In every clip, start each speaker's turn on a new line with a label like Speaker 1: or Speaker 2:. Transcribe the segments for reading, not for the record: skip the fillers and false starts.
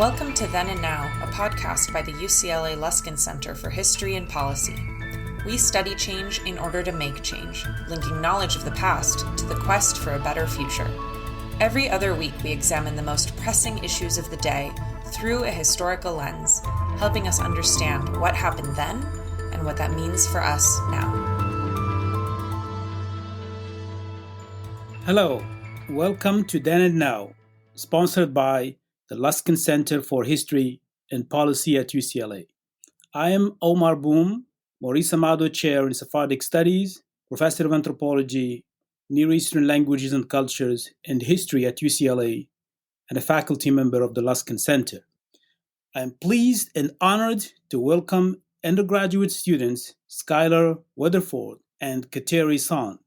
Speaker 1: Welcome to Then and Now, a podcast by the UCLA Luskin Center for History and Policy. We study change in order to make change, linking knowledge of the past to the quest for a better future. Every other week, we examine the most pressing issues of the day through a historical lens, helping us understand what happened then and what that means for us now.
Speaker 2: Hello, welcome to Then and Now, sponsored by the Luskin Center for History and Policy at UCLA. I am Aomar Boum, Maurice Amado Chair in Sephardic Studies, Professor of Anthropology, Near Eastern Languages and Cultures, and History at UCLA, and a faculty member of the Luskin Center. I am pleased and honored to welcome undergraduate students Skylar Weatherford and Kateri Son.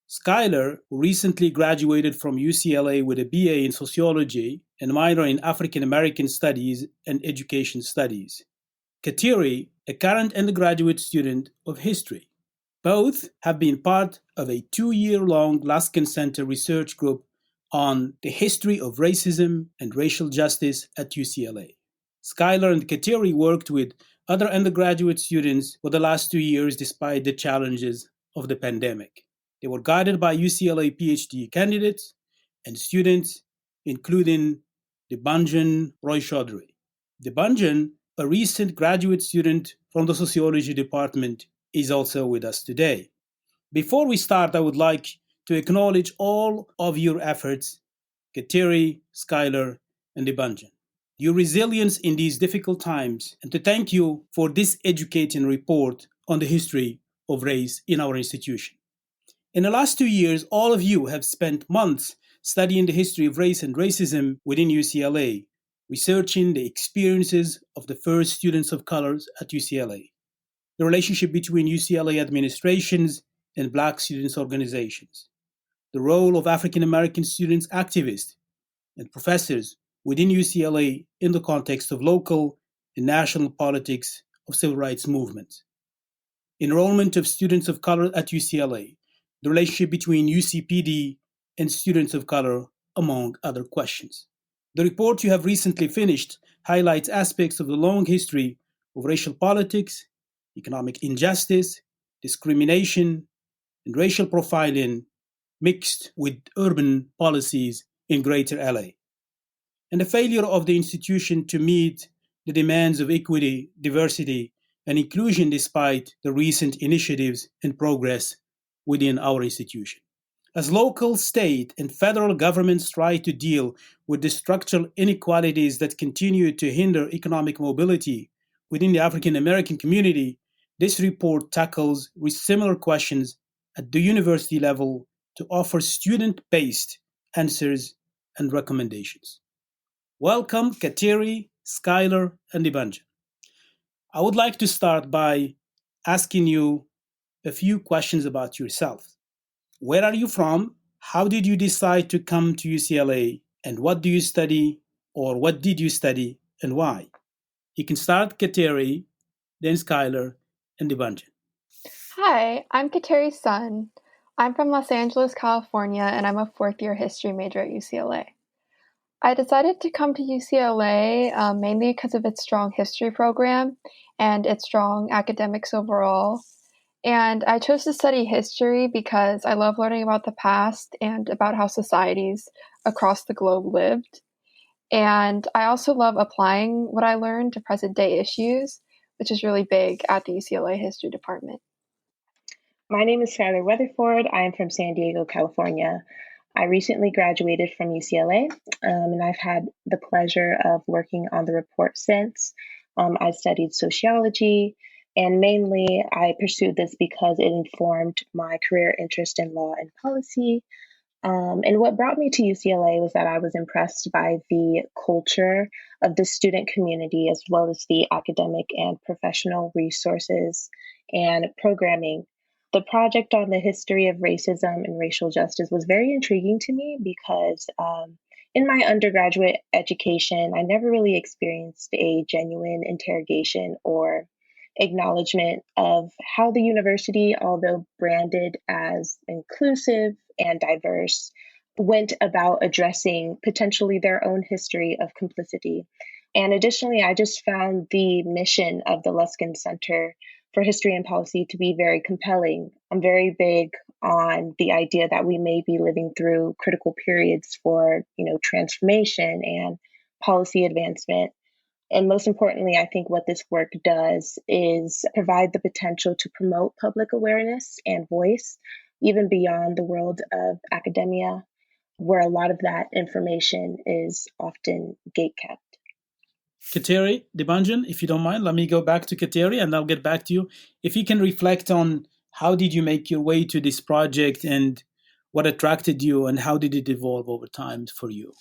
Speaker 2: Skylar, who recently graduated from UCLA with a BA in Sociology and minor in African American Studies and Education Studies. Kateri, a current undergraduate student of History. Both have been part of a 2-year-long Luskin Center research group on the history of racism and racial justice at UCLA. Skylar and Kateri worked with other undergraduate students for the last 2 years despite the challenges of the pandemic. They were guided by UCLA PhD candidates and students, including Debanjan Roychoudhury. Debanjan, a recent graduate student from the Sociology department, is also with us today. Before we start, I would like to acknowledge all of your efforts, Kateri, Skylar, and Debanjan, your resilience in these difficult times, and to thank you for this educating report on the history of race in our institution. In the last 2 years, all of you have spent months studying the history of race and racism within UCLA, researching the experiences of the first students of color at UCLA, the relationship between UCLA administrations and Black students' organizations, the role of African American students, activists, and professors within UCLA in the context of local and national politics of civil rights movements, enrollment of students of color at UCLA, the relationship between UCPD and students of color, among other questions. The report you have recently finished highlights aspects of the long history of racial politics, economic injustice, discrimination, and racial profiling mixed with urban policies in Greater LA, and the failure of the institution to meet the demands of equity, diversity, and inclusion despite the recent initiatives and progress within our institution. As local, state, and federal governments try to deal with the structural inequalities that continue to hinder economic mobility within the African American community, this report tackles similar questions at the university level to offer student-based answers and recommendations. Welcome, Kateri, Skylar, and Debanjan. I would like to start by asking you a few questions about yourself. Where are you from? How did you decide to come to UCLA? And what do you study, or what did you study, and why? You can start, Kateri, then Skylar, and Debanjan.
Speaker 3: Hi, I'm Kateri Son. I'm from Los Angeles, California, and I'm a fourth-year history major at UCLA. I decided to come to UCLA mainly because of its strong history program and its strong academics overall. And I chose to study history because I love learning about the past and about how societies across the globe lived. And I also love applying what I learned to present-day issues, which is really big at the UCLA History Department.
Speaker 4: My name is Skylar Weatherford. I am from San Diego, California. I recently graduated from UCLA, and I've had the pleasure of working on the report since. I studied sociology, and mainly I pursued this because it informed my career interest in law and policy. And what brought me to UCLA was that I was impressed by the culture of the student community, as well as the academic and professional resources and programming. The project on the history of racism and racial justice was very intriguing to me because in my undergraduate education, I never really experienced a genuine interrogation or acknowledgement of how the university, although branded as inclusive and diverse, went about addressing potentially their own history of complicity And additionally, I just found the mission of the Luskin Center for History and Policy to be very compelling. I'm very big on the idea that we may be living through critical periods for, transformation and policy advancement. And most importantly, I think what this work does is provide the potential to promote public awareness and voice, even beyond the world of academia, where a lot of that information is often gatekept.
Speaker 2: Kateri, Debanjan, if you don't mind, let me go back to Kateri and I'll get back to you. If you can reflect on how did you make your way to this project and what attracted you and how did it evolve over time for you?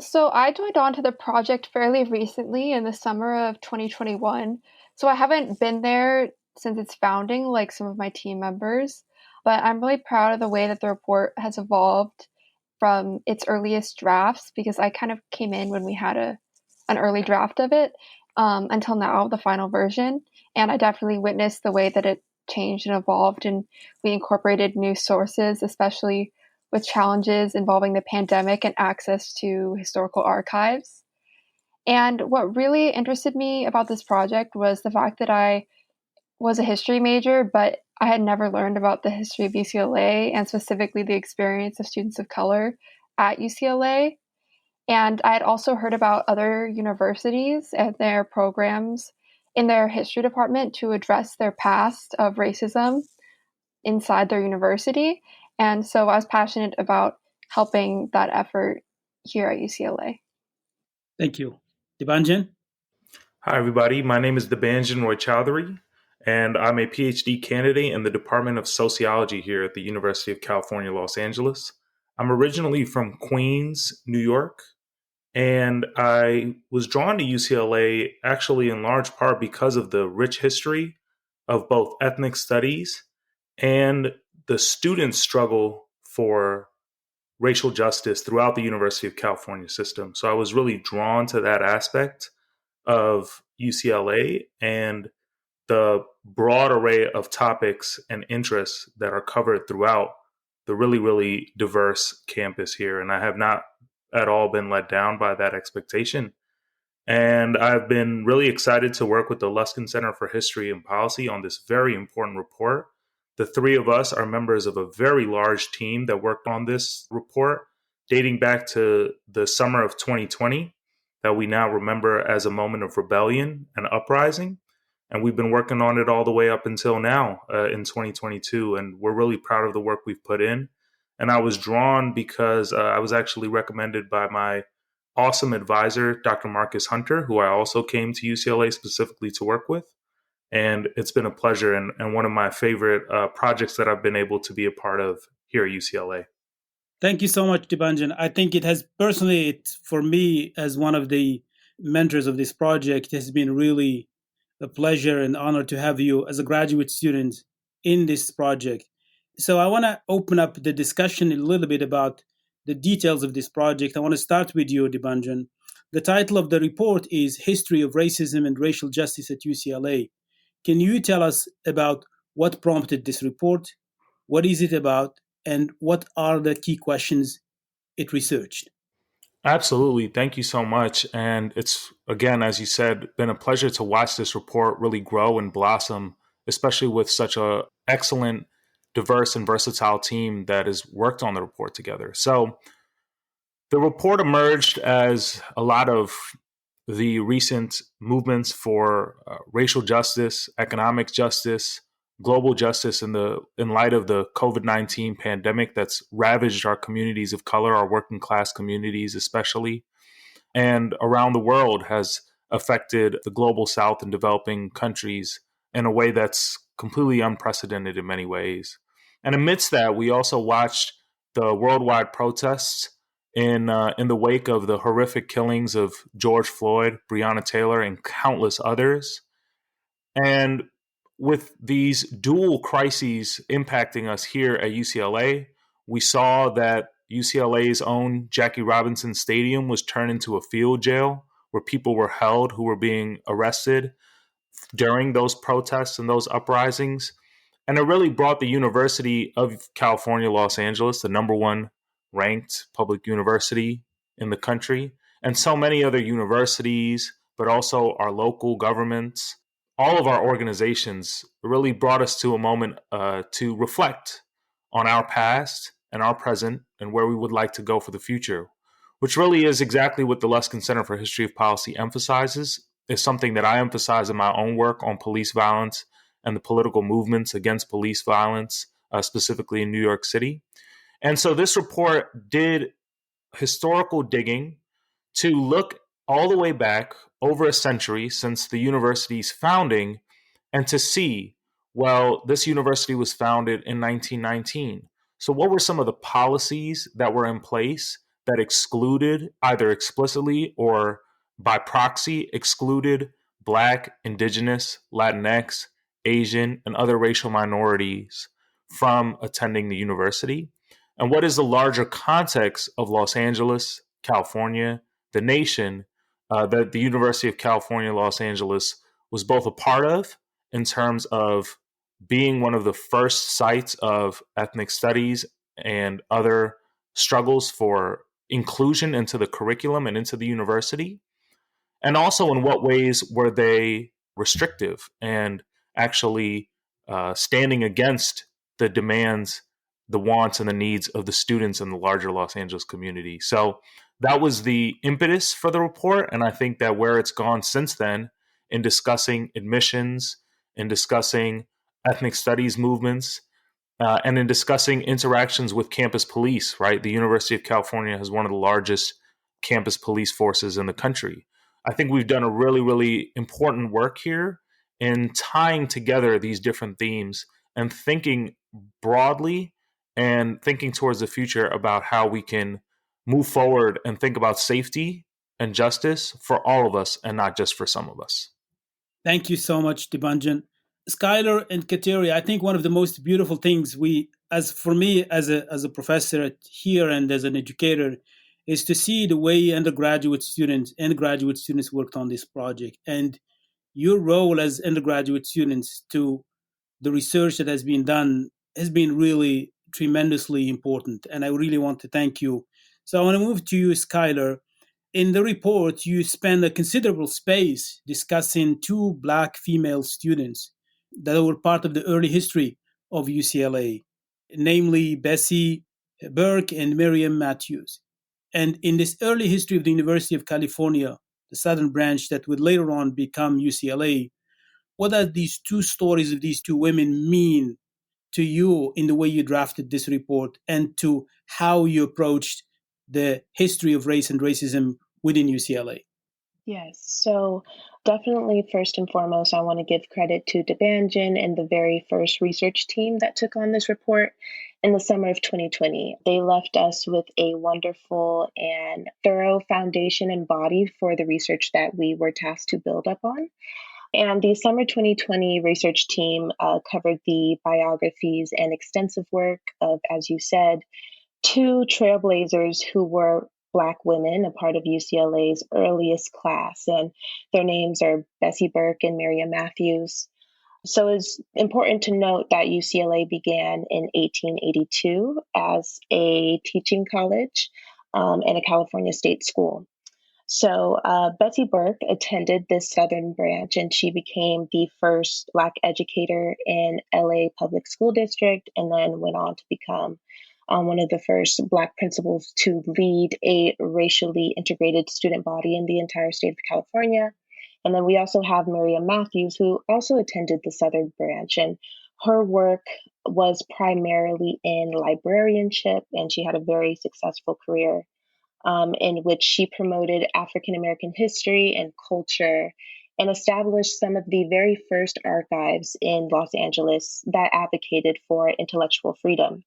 Speaker 3: So I joined on to the project fairly recently in the summer of 2021. So I haven't been there since its founding, like some of my team members, but I'm really proud of the way that the report has evolved from its earliest drafts, because I kind of came in when we had an early draft of it, until now, the final version. And I definitely witnessed the way that it changed and evolved, and we incorporated new sources, especially with challenges involving the pandemic and access to historical archives. And what really interested me about this project was the fact that I was a history major, but I had never learned about the history of UCLA and specifically the experience of students of color at UCLA. And I had also heard about other universities and their programs in their history department to address their past of racism inside their university. And so I was passionate about helping that effort here at UCLA.
Speaker 2: Thank you. Debanjan?
Speaker 5: Hi, everybody. My name is Debanjan Roychoudhury, and I'm a PhD candidate in the Department of Sociology here at the University of California, Los Angeles. I'm originally from Queens, New York, and I was drawn to UCLA actually in large part because of the rich history of both ethnic studies and the student struggle for racial justice throughout the University of California system. So I was really drawn to that aspect of UCLA and the broad array of topics and interests that are covered throughout the really, really diverse campus here. And I have not at all been let down by that expectation. And I've been really excited to work with the Luskin Center for History and Policy on this very important report. The three of us are members of a very large team that worked on this report dating back to the summer of 2020 that we now remember as a moment of rebellion and uprising. And we've been working on it all the way up until now in 2022. And we're really proud of the work we've put in. And I was drawn because I was actually recommended by my awesome advisor, Dr. Marcus Hunter, who I also came to UCLA specifically to work with. And it's been a pleasure and one of my favorite projects that I've been able to be a part of here at UCLA.
Speaker 2: Thank you so much, Debanjan. I think it has personally, for me, as one of the mentors of this project, it has been really a pleasure and honor to have you as a graduate student in this project. So I want to open up the discussion a little bit about the details of this project. I want to start with you, Debanjan. The title of the report is History of Racism and Racial Justice at UCLA. Can you tell us about what prompted this report? What is it about? And what are the key questions it researched?
Speaker 5: Absolutely. Thank you so much. And it's, again, as you said, been a pleasure to watch this report really grow and blossom, especially with such an excellent, diverse, and versatile team that has worked on the report together. So the report emerged as a lot of the recent movements for racial justice, economic justice, global justice in light of the COVID-19 pandemic that's ravaged our communities of color, our working class communities especially, and around the world has affected the global South and developing countries in a way that's completely unprecedented in many ways. And amidst that, we also watched the worldwide protests in the wake of the horrific killings of George Floyd, Breonna Taylor, and countless others. And with these dual crises impacting us here at UCLA, we saw that UCLA's own Jackie Robinson Stadium was turned into a field jail where people were held who were being arrested during those protests and those uprisings. And it really brought the University of California, Los Angeles, the number one ranked public university in the country, and so many other universities, but also our local governments. All of our organizations really brought us to a moment to reflect on our past and our present and where we would like to go for the future, which really is exactly what the Luskin Center for History of Policy emphasizes. Is something that I emphasize in my own work on police violence and the political movements against police violence, specifically in New York City. And so this report did historical digging to look all the way back over a century since the university's founding and to see, well, this university was founded in 1919. So, what were some of the policies that were in place that excluded, either explicitly or by proxy, excluded Black, Indigenous, Latinx, Asian, and other racial minorities from attending the university? And what is the larger context of Los Angeles, California, the nation that the University of California, Los Angeles was both a part of in terms of being one of the first sites of ethnic studies and other struggles for inclusion into the curriculum and into the university? And also, in what ways were they restrictive and actually standing against the demands, the wants, and the needs of the students in the larger Los Angeles community? So that was the impetus for the report. And I think that where it's gone since then in discussing admissions, in discussing ethnic studies movements, and in discussing interactions with campus police, right? The University of California has one of the largest campus police forces in the country. I think we've done a really, really important work here in tying together these different themes and thinking broadly and thinking towards the future about how we can move forward and think about safety and justice for all of us and not just for some of us.
Speaker 2: Thank you so much, Debanjan. Skylar and Kateri, I think one of the most beautiful things for me as a professor here and as an educator, is to see the way undergraduate students and graduate students worked on this project, and your role as undergraduate students to the research that has been done has been really tremendously important, and I really want to thank you. So I want to move to you, Skylar. In the report, you spend a considerable space discussing two Black female students that were part of the early history of UCLA, namely Bessie Burke and Miriam Matthews. And in this early history of the University of California, the Southern branch that would later on become UCLA, what does these two stories of these two women mean to you in the way you drafted this report and to how you approached the history of race and racism within UCLA?
Speaker 4: Yes, so definitely first and foremost, I want to give credit to Debanjan and the very first research team that took on this report in the summer of 2020. They left us with a wonderful and thorough foundation and body for the research that we were tasked to build up on. And the summer 2020 research team covered the biographies and extensive work of, as you said, two trailblazers who were Black women, a part of UCLA's earliest class, and their names are Bessie Burke and Miriam Matthews. So it's important to note that UCLA began in 1882 as a teaching college and a California state school. So Bessie Burke attended this Southern branch, and she became the first Black educator in LA Public School District, and then went on to become one of the first Black principals to lead a racially integrated student body in the entire state of California. And then we also have Miriam Matthews, who also attended the Southern branch, and her work was primarily in librarianship, and she had a very successful career in which she promoted African American history and culture and established some of the very first archives in Los Angeles that advocated for intellectual freedom.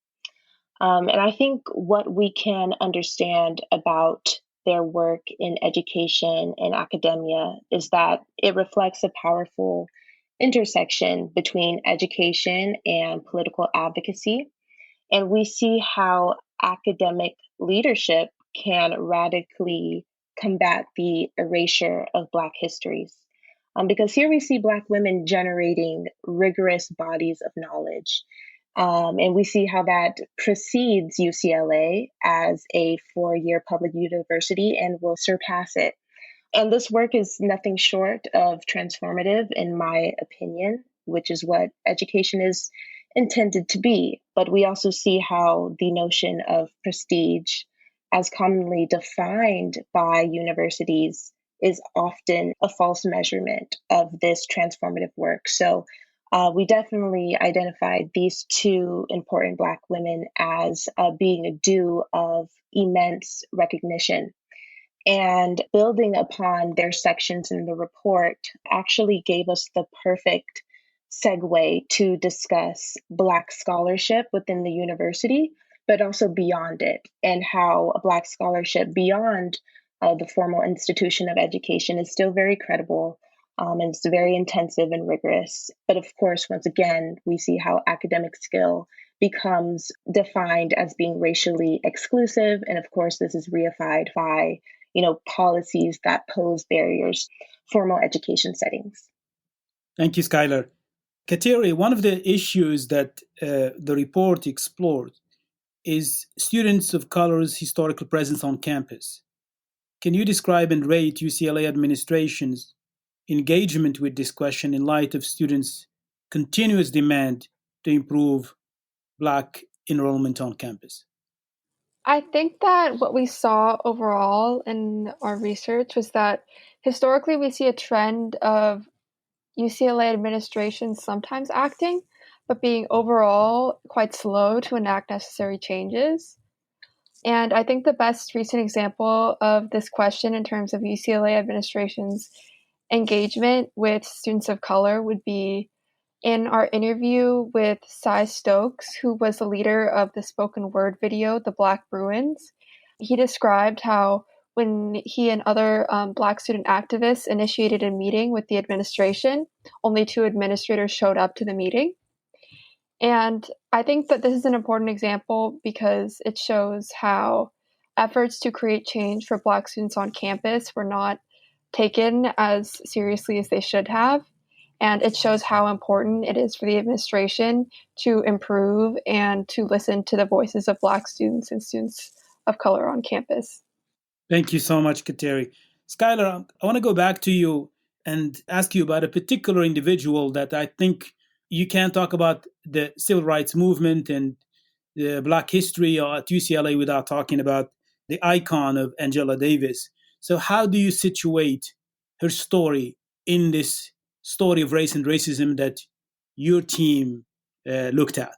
Speaker 4: And I think what we can understand about their work in education and academia is that it reflects a powerful intersection between education and political advocacy. And we see how academic leadership can radically combat the erasure of Black histories. Because here we see Black women generating rigorous bodies of knowledge And we see how that precedes UCLA as a 4-year public university and will surpass it. And this work is nothing short of transformative, in my opinion, which is what education is intended to be. But we also see how the notion of prestige, as commonly defined by universities, is often a false measurement of this transformative work. So we definitely identified these two important Black women as being due of immense recognition. And building upon their sections in the report actually gave us the perfect segue to discuss Black scholarship within the university, but also beyond it, and how Black scholarship beyond the formal institution of education is still very credible, and it's very intensive and rigorous. But of course, once again, we see how academic skill becomes defined as being racially exclusive. And of course, this is reified by policies that pose barriers, formal education settings.
Speaker 2: Thank you, Skylar. Kateri, one of the issues that the report explored is students of color's historical presence on campus. Can you describe and rate UCLA administration's engagement with this question in light of students' continuous demand to improve Black enrollment on campus?
Speaker 3: I think that what we saw overall in our research was that historically we see a trend of UCLA administration sometimes acting, but being overall quite slow to enact necessary changes. And I think the best recent example of this question in terms of UCLA administration's engagement with students of color would be in our interview with Cy Stokes, who was the leader of the spoken word video, The Black Bruins. He described how when he and other Black student activists initiated a meeting with the administration, only 2 administrators showed up to the meeting. And I think that this is an important example because it shows how efforts to create change for Black students on campus were not taken as seriously as they should have. And it shows how important it is for the administration to improve and to listen to the voices of Black students and students of color on campus.
Speaker 2: Thank you so much, Kateri. Skylar, I want to go back to you and ask you about a particular individual that I think you can't talk about the civil rights movement and the Black history at UCLA without talking about the icon of Angela Davis. So how do you situate her story in this story of race and racism that your team looked at?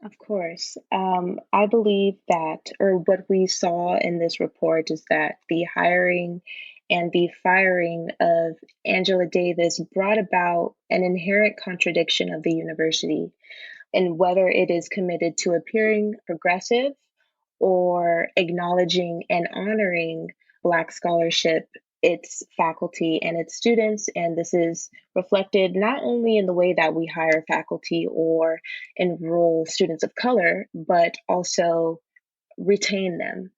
Speaker 4: Of course. I believe that, or what we saw in this report is that the hiring and the firing of Angela Davis brought about an inherent contradiction of the university in whether it is committed to appearing progressive or acknowledging and honoring Black scholarship, its faculty and its students. And this is reflected not only in the way that we hire faculty or enroll students of color, but also retain them.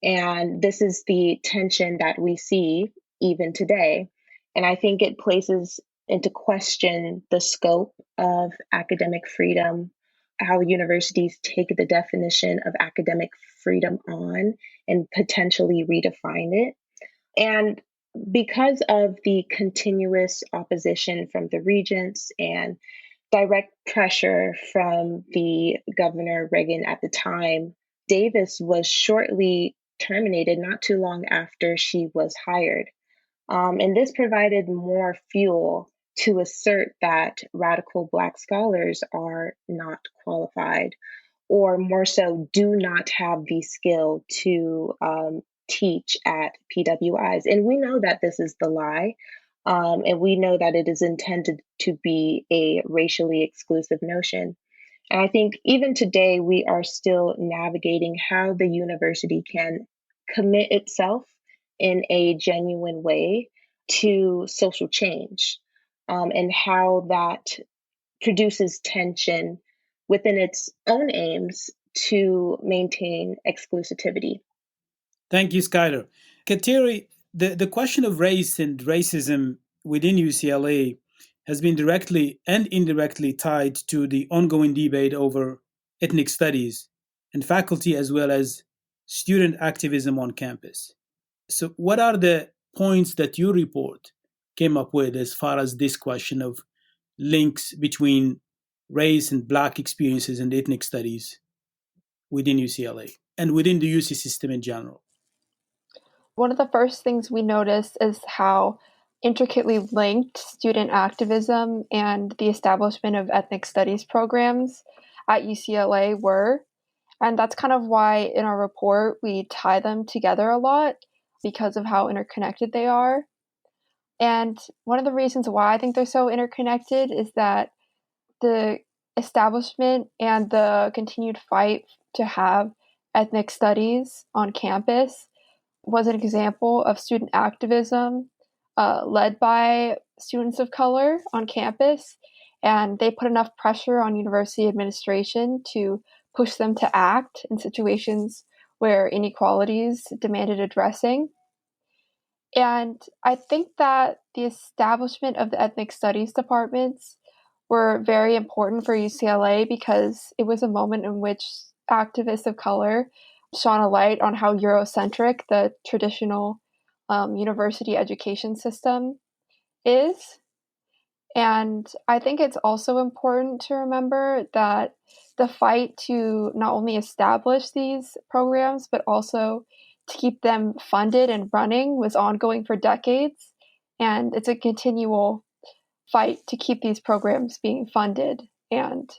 Speaker 4: And this is the tension that we see even today. And I think it places into question the scope of academic freedom, how universities take the definition of academic freedom on and potentially redefine it. And because of the continuous opposition from the regents and direct pressure from the Governor Reagan at the time, Davis was shortly terminated not too long after she was hired. And this provided more fuel to assert that radical Black scholars are not qualified, or more so, do not have the skill to teach at PWIs. And we know that this is the lie. And we know that it is intended to be a racially exclusive notion. And I think even today, we are still navigating how the university can commit itself in a genuine way to social change, and how that produces tension within its own aims to maintain exclusivity.
Speaker 2: Thank you, Skylar. Kateri, the question of race and racism within UCLA has been directly and indirectly tied to the ongoing debate over ethnic studies and faculty as well as student activism on campus. So, what are the points that your report came up with as far as this question of links between race and Black experiences and ethnic studies within UCLA and within the UC system in general?
Speaker 3: One of the first things we noticed is how intricately linked student activism and the establishment of ethnic studies programs at UCLA were. And that's kind of why in our report we tie them together a lot because of how interconnected they are. And one of the reasons why I think they're so interconnected is that the establishment and the continued fight to have ethnic studies on campus was an example of student activism led by students of color on campus. And they put enough pressure on university administration to push them to act in situations where inequalities demanded addressing. And I think that the establishment of the ethnic studies departments were very important for UCLA because it was a moment in which activists of color shone a light on how Eurocentric the traditional university education system is. And I think it's also important to remember that the fight to not only establish these programs, but also to keep them funded and running was ongoing for decades. And it's a continual fight to keep these programs being funded and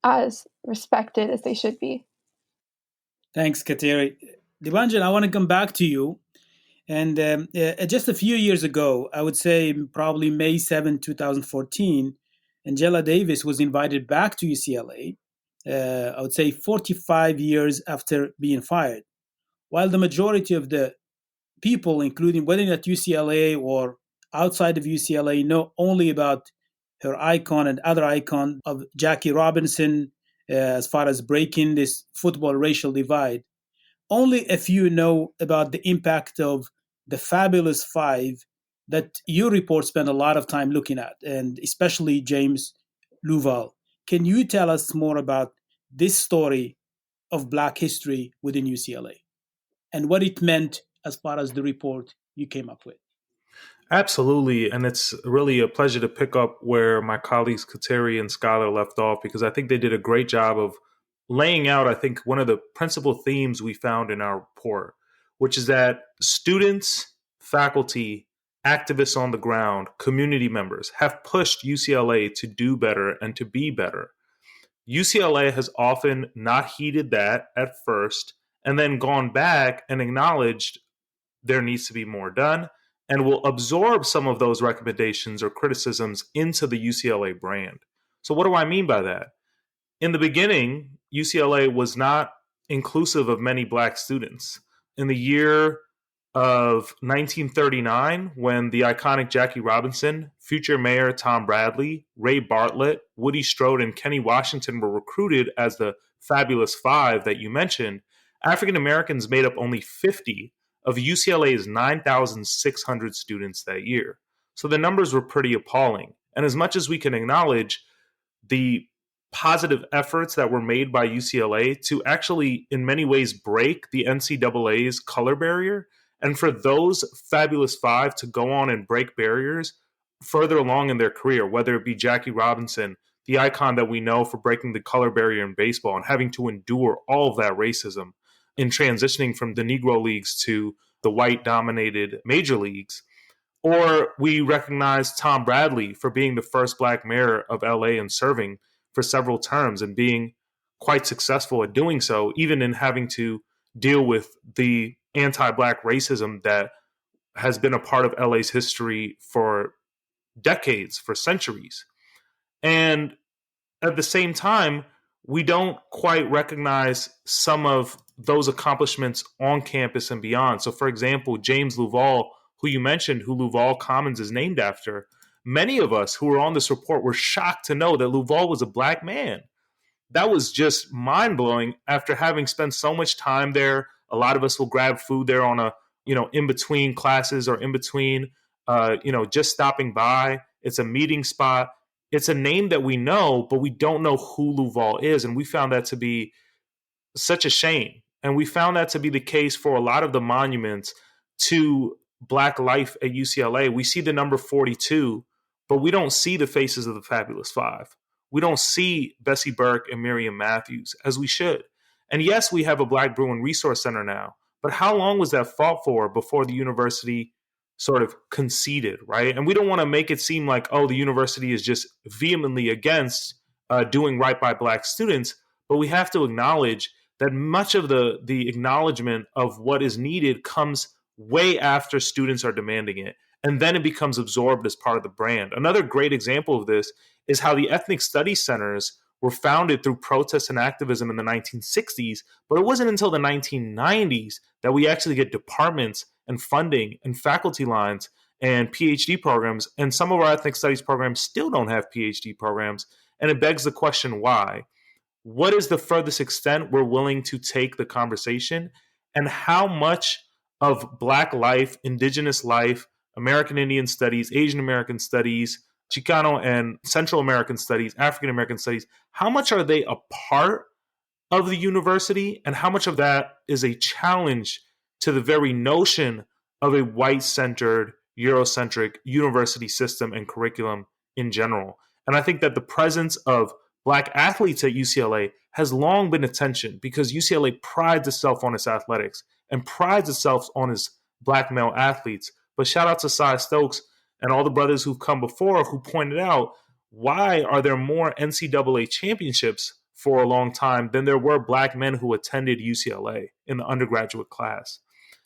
Speaker 3: as respected as they should be.
Speaker 2: Thanks, Kateri. Debanjan, I want to come back to you. And just a few years ago, I would say probably May 7, 2014, Angela Davis was invited back to UCLA, I would say 45 years after being fired. While the majority of the people, including whether at UCLA or outside of UCLA, know only about her icon and other icon of Jackie Robinson as far as breaking this football racial divide, only a few know about the impact of the Fabulous Five that your report spent a lot of time looking at, and especially James Louval. Can you tell us more about this story of Black history within UCLA and what it meant as far as the report you came up with?
Speaker 5: Absolutely. And it's really a pleasure to pick up where my colleagues Kateri and Skylar left off, because I think they did a great job of laying out, I think, one of the principal themes we found in our report, which is that students, faculty, activists on the ground, community members have pushed UCLA to do better and to be better. UCLA has often not heeded that at first and then gone back and acknowledged there needs to be more done and will absorb some of those recommendations or criticisms into the UCLA brand. So what do I mean by that? In the beginning, UCLA was not inclusive of many Black students. In the year of 1939, when the iconic Jackie Robinson, future Mayor Tom Bradley, Ray Bartlett, Woody Strode, and Kenny Washington were recruited as the Fabulous Five that you mentioned, African Americans made up only 50 of UCLA's 9,600 students that year. So the numbers were pretty appalling. And as much as we can acknowledge the positive efforts that were made by UCLA to actually, in many ways, break the NCAA's color barrier, and for those Fabulous Five to go on and break barriers further along in their career, whether it be Jackie Robinson, the icon that we know for breaking the color barrier in baseball and having to endure all of that racism in transitioning from the Negro leagues to the white-dominated major leagues. Or we recognize Tom Bradley for being the first Black mayor of LA and serving for several terms and being quite successful at doing so, even in having to deal with the anti-Black racism that has been a part of LA's history for decades, for centuries. And at the same time, we don't quite recognize some of those accomplishments on campus and beyond. So, for example, James Louval, who you mentioned, who Louval Commons is named after, many of us who were on this report were shocked to know that Louval was a Black man. That was just mind-blowing after having spent so much time there. A lot of us will grab food there on a, in between classes or in between, just stopping by. It's a meeting spot. It's a name that we know, but we don't know who Luval is. And we found that to be such a shame. And we found that to be the case for a lot of the monuments to Black life at UCLA. We see the number 42, but we don't see the faces of the Fabulous Five. We don't see Bessie Burke and Miriam Matthews as we should. And yes, we have a Black Bruin Resource Center now, but how long was that fought for before the university sort of conceded, right? And we don't want to make it seem like, oh, the university is just vehemently against doing right by Black students, but we have to acknowledge that much of the acknowledgement of what is needed comes way after students are demanding it. And then it becomes absorbed as part of the brand. Another great example of this is how the ethnic studies centers were founded through protests and activism in the 1960s, but it wasn't until the 1990s that we actually get departments and funding and faculty lines and PhD programs. And some of our ethnic studies programs still don't have PhD programs. And it begs the question, why? What is the furthest extent we're willing to take the conversation, and how much of Black life, Indigenous life, American Indian studies, Asian American studies, Chicano and Central American studies, African American studies, how much are they a part of the university, and how much of that is a challenge to the very notion of a white-centered, Eurocentric university system and curriculum in general? And I think that the presence of Black athletes at UCLA has long been attention, because UCLA prides itself on its athletics and prides itself on its Black male athletes. But shout out to Cy Stokes and all the brothers who've come before who pointed out, why are there more NCAA championships for a long time than there were Black men who attended UCLA in the undergraduate class?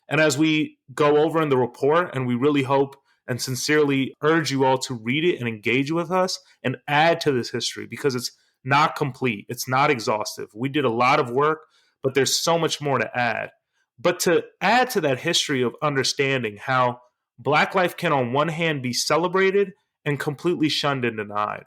Speaker 5: And as we go over in the report, and we really hope and sincerely urge you all to read it and engage with us and add to this history, because it's not complete. It's not exhaustive. We did a lot of work, but there's so much more to add. But to add to that history of understanding how Black life can, on one hand, be celebrated and completely shunned and denied,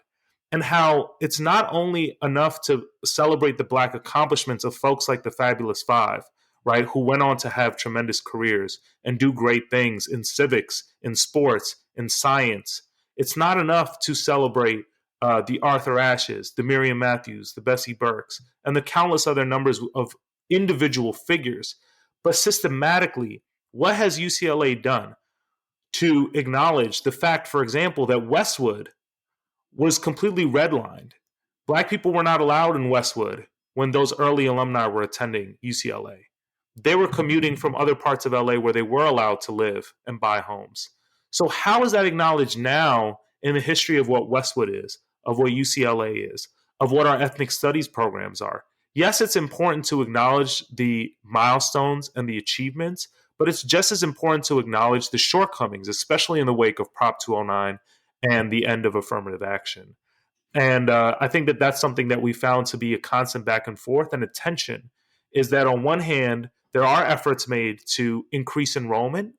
Speaker 5: and how it's not only enough to celebrate the Black accomplishments of folks like the Fabulous Five, right, who went on to have tremendous careers and do great things in civics, in sports, in science. It's not enough to celebrate the Arthur Ashes, the Miriam Matthews, the Bessie Burkes, and the countless other numbers of individual figures. But systematically, what has UCLA done to acknowledge the fact, for example, that Westwood was completely redlined? Black people were not allowed in Westwood when those early alumni were attending UCLA. They were commuting from other parts of LA where they were allowed to live and buy homes. So how is that acknowledged now in the history of what Westwood is, of what UCLA is, of what our ethnic studies programs are? Yes, it's important to acknowledge the milestones and the achievements, but it's just as important to acknowledge the shortcomings, especially in the wake of Prop 209 and the end of affirmative action. And I think that that's something that we found to be a constant back and forth and a tension, is that on one hand, there are efforts made to increase enrollment,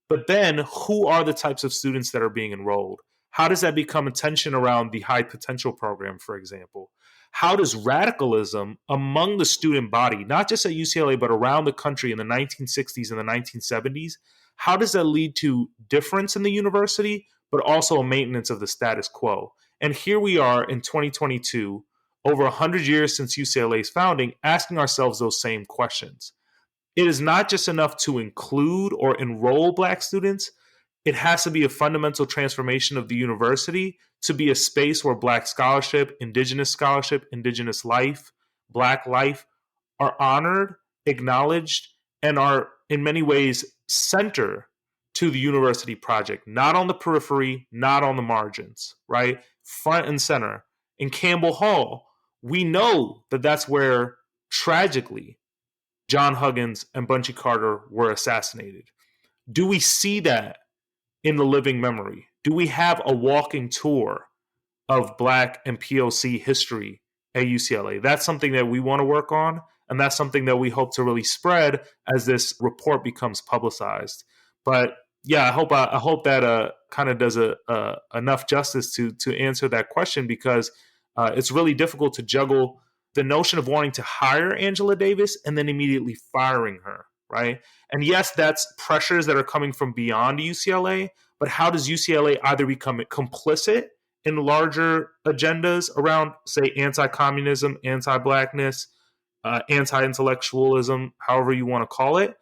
Speaker 5: but then who are the types of students that are being enrolled? How does that become a tension around the high potential program, for example? How does radicalism among the student body, not just at UCLA, but around the country in the 1960s and the 1970s, how does that lead to difference in the university, but also a maintenance of the status quo? And here we are in 2022, over 100 years since UCLA's founding, asking ourselves those same questions. It is not just enough to include or enroll Black students. It has to be a fundamental transformation of the university to be a space where Black scholarship, Indigenous life, Black life are honored, acknowledged, and are in many ways center to the university project, not on the periphery, not on the margins, right? Front and center. In Campbell Hall, we know that that's where, tragically, John Huggins and Bunchy Carter were assassinated. Do we see that in the living memory? Do we have a walking tour of Black and POC history at UCLA? That's something that we want to work on, and that's something that we hope to really spread as this report becomes publicized. But yeah, I hope that kind of does enough justice to answer that question, because it's really difficult to juggle the notion of wanting to hire Angela Davis and then immediately firing her, right? And yes, that's pressures that are coming from beyond UCLA, but how does UCLA either become complicit in larger agendas around, say, anti-communism, anti-blackness, anti-intellectualism, however you want to call it,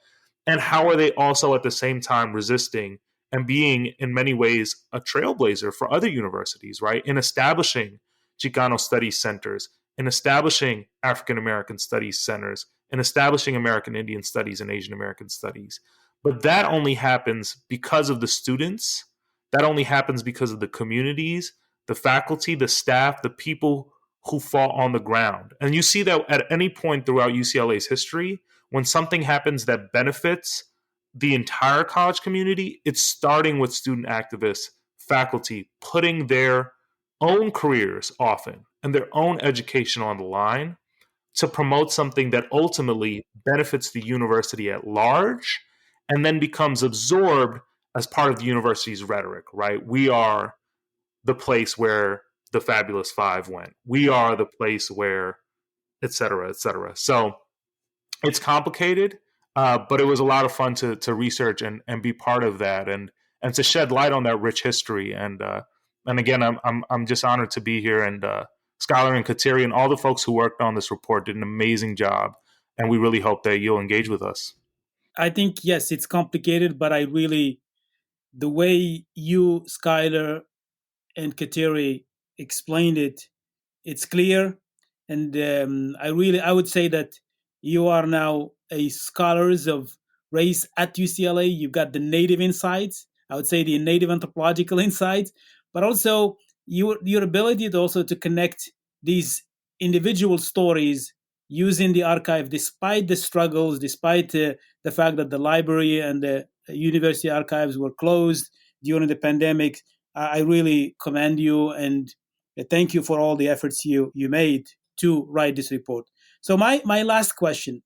Speaker 5: and how are they also at the same time resisting and being in many ways a trailblazer for other universities, right? In establishing Chicano studies centers, in establishing African American studies centers, in establishing American Indian studies and Asian American studies. But that only happens because of the students. That only happens because of the communities, the faculty, the staff, the people who fall on the ground. And you see that at any point throughout UCLA's history, when something happens that benefits the entire college community, it's starting with student activists, faculty, putting their own careers often and their own education on the line to promote something that ultimately benefits the university at large and then becomes absorbed as part of the university's rhetoric, right? We are the place where the Fabulous Five went. We are the place where, et cetera, et cetera. So it's complicated, but it was a lot of fun to research and be part of that and to shed light on that rich history. And again, I'm just honored to be here. And Skylar and Kateri and all the folks who worked on this report did an amazing job. And we really hope that you'll engage with us.
Speaker 2: I think, yes, it's complicated, but the way you, Skylar, and Kateri explained it, it's clear. And I would say that you are now a scholars of race at UCLA. You've got the native insights. I would say the native anthropological insights, but also your ability to connect these individual stories using the archive, despite the struggles, despite the fact that the library and the university archives were closed during the pandemic. I really commend you and thank you for all the efforts you made to write this report. So my last question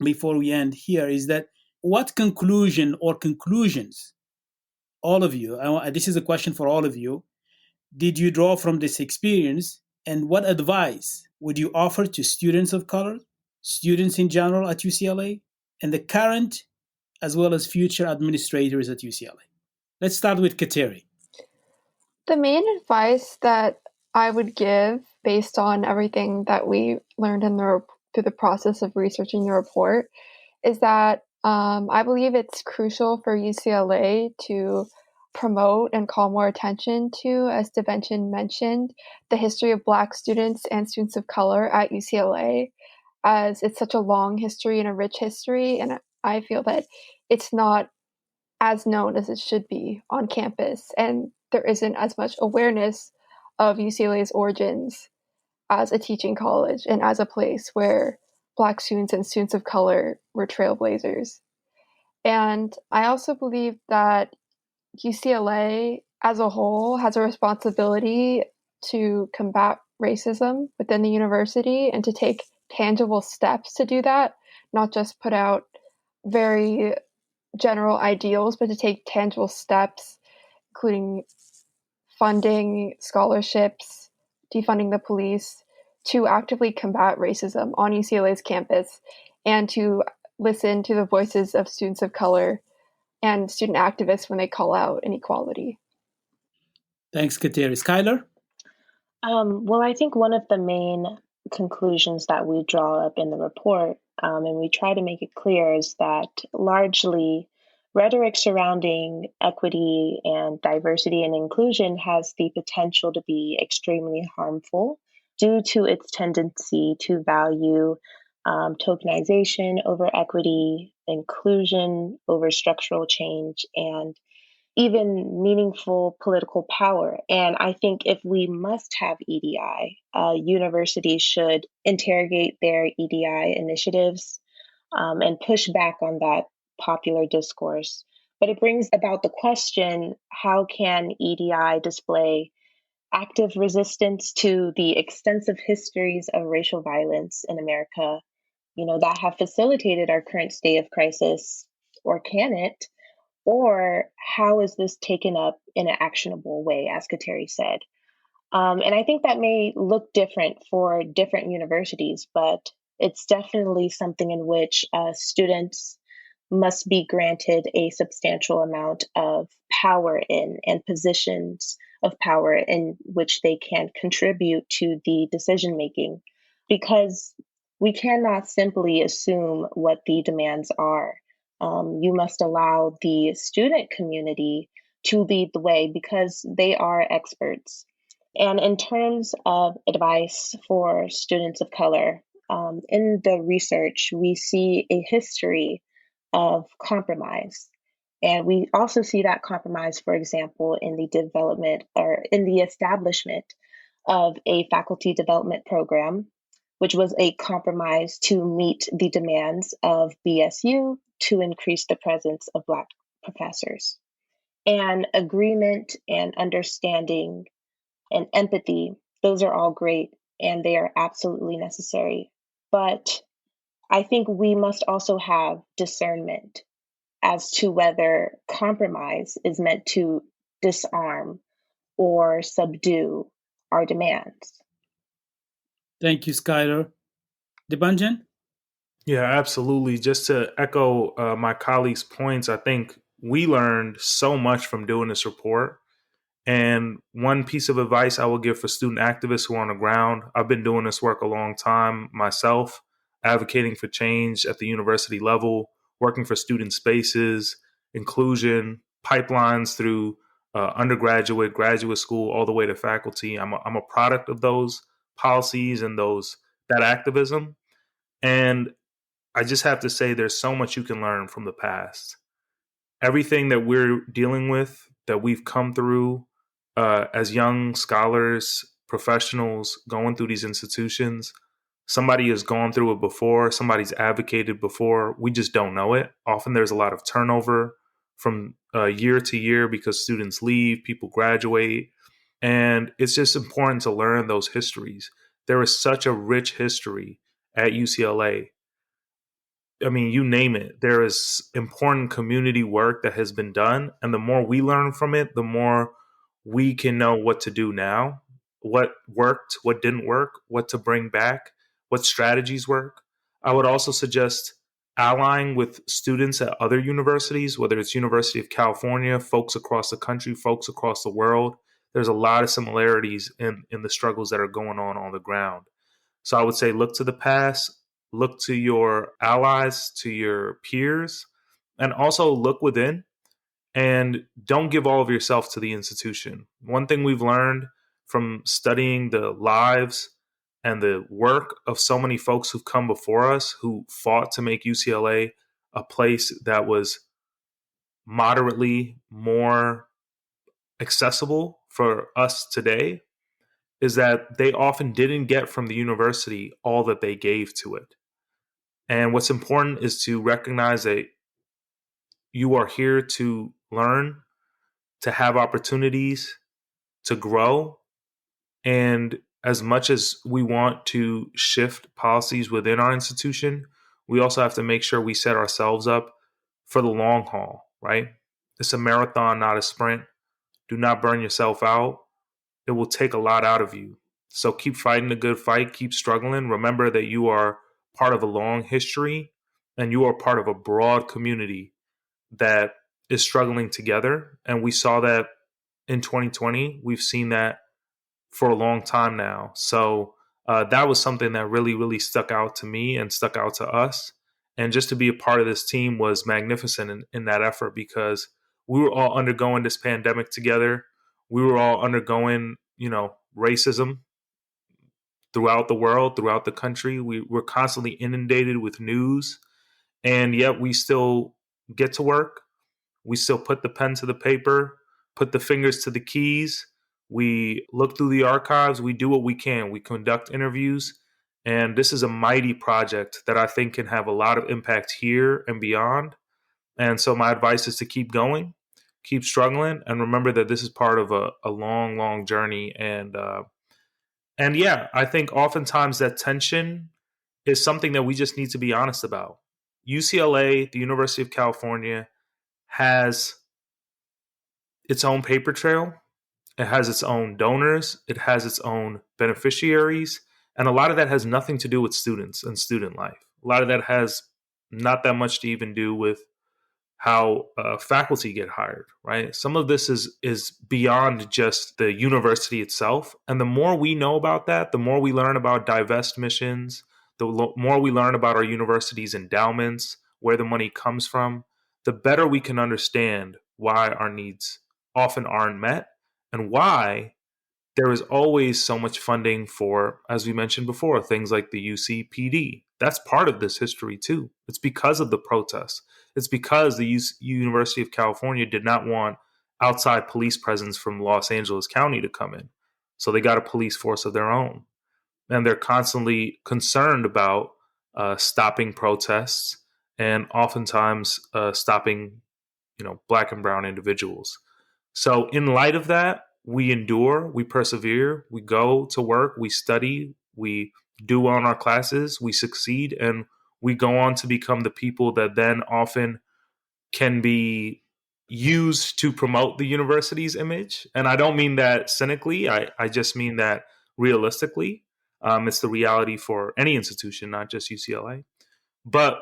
Speaker 2: before we end here is that what conclusion or conclusions, all of you, this is a question for all of you, did you draw from this experience, and what advice would you offer to students of color, students in general at UCLA, and the current as well as future administrators at UCLA? Let's start with Kateri.
Speaker 3: The main advice that I would give, based on everything that we learned through the process of researching the report, is that I believe it's crucial for UCLA to promote and call more attention to, as Debanjan mentioned, the history of Black students and students of color at UCLA, as it's such a long history and a rich history, and I feel that it's not as known as it should be on campus, and there isn't as much awareness of UCLA's origins as a teaching college and as a place where Black students and students of color were trailblazers. And I also believe that UCLA as a whole has a responsibility to combat racism within the university and to take tangible steps to do that, not just put out very general ideals, but to take tangible steps, including funding scholarships, defunding the police, to actively combat racism on UCLA's campus and to listen to the voices of students of color and student activists when they call out inequality.
Speaker 2: Thanks, Kateri. Skylar?
Speaker 4: Well, I think one of the main conclusions that we draw up in the report, and we try to make it clear, is that largely rhetoric surrounding equity and diversity and inclusion has the potential to be extremely harmful due to its tendency to value tokenization over equity, inclusion over structural change, and even meaningful political power. And I think if we must have EDI, universities should interrogate their EDI initiatives and push back on that popular discourse. But it brings about the question, how can EDI display active resistance to the extensive histories of racial violence in America, that have facilitated our current state of crisis, or can it? Or how is this taken up in an actionable way, as Kateri said? And I think that may look different for different universities, but it's definitely something in which students, must be granted a substantial amount of power in and positions of power in which they can contribute to the decision making, because we cannot simply assume what the demands are. You must allow the student community to lead the way because they are experts. And in terms of advice for students of color, in the research, we see a history of compromise. And we also see that compromise, for example, in the development or in the establishment of a faculty development program, which was a compromise to meet the demands of BSU to increase the presence of Black professors. And agreement and understanding and empathy, those are all great and they are absolutely necessary. But I think we must also have discernment as to whether compromise is meant to disarm or subdue our demands.
Speaker 2: Thank you, Skylar. Debanjan?
Speaker 5: Yeah, absolutely. Just to echo my colleagues' points, I think we learned so much from doing this report. And one piece of advice I will give for student activists who are on the ground, I've been doing this work a long time myself, advocating for change at the university level, working for student spaces, inclusion, pipelines through undergraduate, graduate school, all the way to faculty. I'm a product of those policies and that activism. And I just have to say there's so much you can learn from the past. Everything that we're dealing with, that we've come through as young scholars, professionals going through these institutions, somebody has gone through it before, somebody's advocated before. We just don't know it. Often there's a lot of turnover from year to year because students leave, people graduate. And it's just important to learn those histories. There is such a rich history at UCLA. I mean, you name it. There is important community work that has been done. And the more we learn from it, the more we can know what to do now, what worked, what didn't work, what to bring back, what strategies work. I would also suggest allying with students at other universities, whether it's University of California, folks across the country, folks across the world. There's a lot of similarities in the struggles that are going on the ground. So I would say look to the past, look to your allies, to your peers, and also look within and don't give all of yourself to the institution. One thing we've learned from studying the lives and the work of so many folks who've come before us who fought to make UCLA a place that was moderately more accessible for us today is that they often didn't get from the university all that they gave to it. And what's important is to recognize that you are here to learn, to have opportunities, to grow. And as much as we want to shift policies within our institution, we also have to make sure we set ourselves up for the long haul, right? It's a marathon, not a sprint. Do not burn yourself out. It will take a lot out of you. So keep fighting the good fight, keep struggling. Remember that you are part of a long history and you are part of a broad community that is struggling together. And we saw that in 2020. We've seen that for a long time now. So that was something that really, really stuck out to me and stuck out to us. And just to be a part of this team was magnificent in that effort because we were all undergoing this pandemic together. We were all undergoing, racism throughout the world, throughout the country. We were constantly inundated with news, and yet we still get to work. We still put the pen to the paper, put the fingers to the keys. We look through the archives. We do what we can. We conduct interviews. And this is a mighty project that I think can have a lot of impact here and beyond. And so my advice is to keep going, keep struggling, and remember that this is part of a long, long journey. And yeah, I think oftentimes that tension is something that we just need to be honest about. UCLA, the University of California, has its own paper trail. It has its own donors. It has its own beneficiaries. And a lot of that has nothing to do with students and student life. A lot of that has not that much to even do with how faculty get hired, right? Some of this is beyond just the university itself. And the more we know about that, the more we learn about divest missions, the more we learn about our university's endowments, where the money comes from, the better we can understand why our needs often aren't met and why there is always so much funding for, as we mentioned before, things like the UCPD. That's part of this history too. It's because of the protests. It's because the University of California did not want outside police presence from Los Angeles County to come in. So they got a police force of their own. And they're constantly concerned about stopping protests and oftentimes stopping, Black and brown individuals. So in light of that, we endure, we persevere, we go to work, we study, we do well in our classes, we succeed, and we go on to become the people that then often can be used to promote the university's image. And I don't mean that cynically, I just mean that realistically. It's the reality for any institution, not just UCLA. But,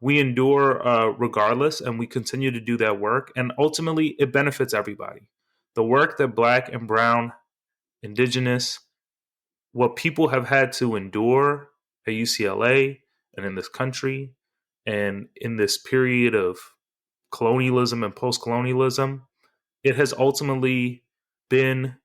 Speaker 5: we endure regardless, and we continue to do that work. And ultimately, it benefits everybody. The work that Black and brown, Indigenous, what people have had to endure at UCLA and in this country and in this period of colonialism and post-colonialism, it has ultimately been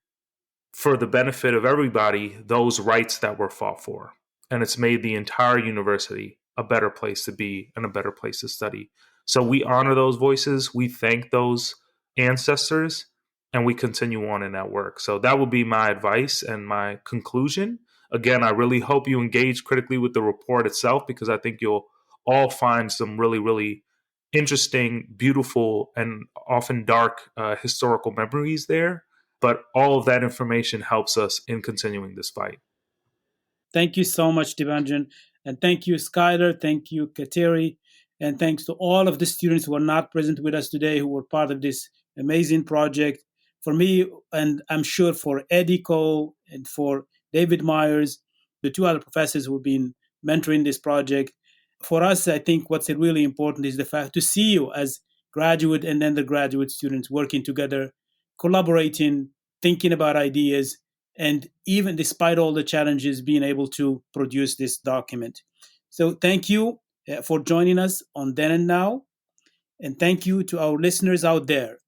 Speaker 5: for the benefit of everybody, those rights that were fought for. And it's made the entire university a better place to be and a better place to study. So we honor those voices, we thank those ancestors, and we continue on in that work. So that would be my advice and my conclusion. Again, I really hope you engage critically with the report itself, because I think you'll all find some really, really interesting, beautiful, and often dark historical memories there. But all of that information helps us in continuing this fight.
Speaker 2: Thank you so much, Debanjan. And thank you, Skylar. Thank you, Kateri. And thanks to all of the students who are not present with us today, who were part of this amazing project. For me, and I'm sure for Eddie Cole and for David Myers, the two other professors who have been mentoring this project. For us, I think what's really important is the fact to see you as graduate and undergraduate students working together, collaborating, thinking about ideas, and even despite all the challenges, being able to produce this document. So thank you for joining us on Then and Now. And thank you to our listeners out there.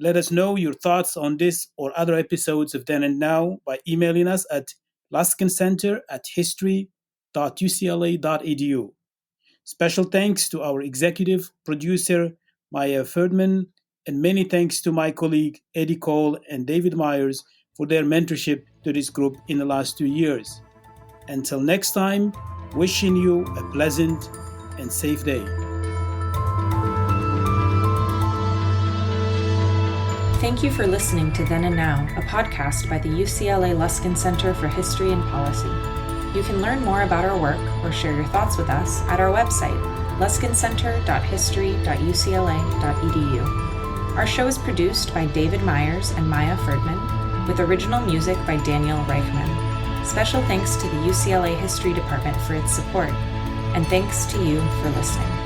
Speaker 2: Let us know your thoughts on this or other episodes of Then and Now by emailing us at luskincenter@history.ucla.edu. Special thanks to our executive producer, Maya Ferdman, and many thanks to my colleague, Eddie Cole and David Myers, for their mentorship to this group in the last 2 years. Until next time, wishing you a pleasant and safe day.
Speaker 1: Thank you for listening to Then and Now, a podcast by the UCLA Luskin Center for History and Policy. You can learn more about our work or share your thoughts with us at our website, luskincenter.history.ucla.edu. Our show is produced by David Myers and Maya Ferdman, with original music by Daniel Reichman. Special thanks to the UCLA History Department for its support, and thanks to you for listening.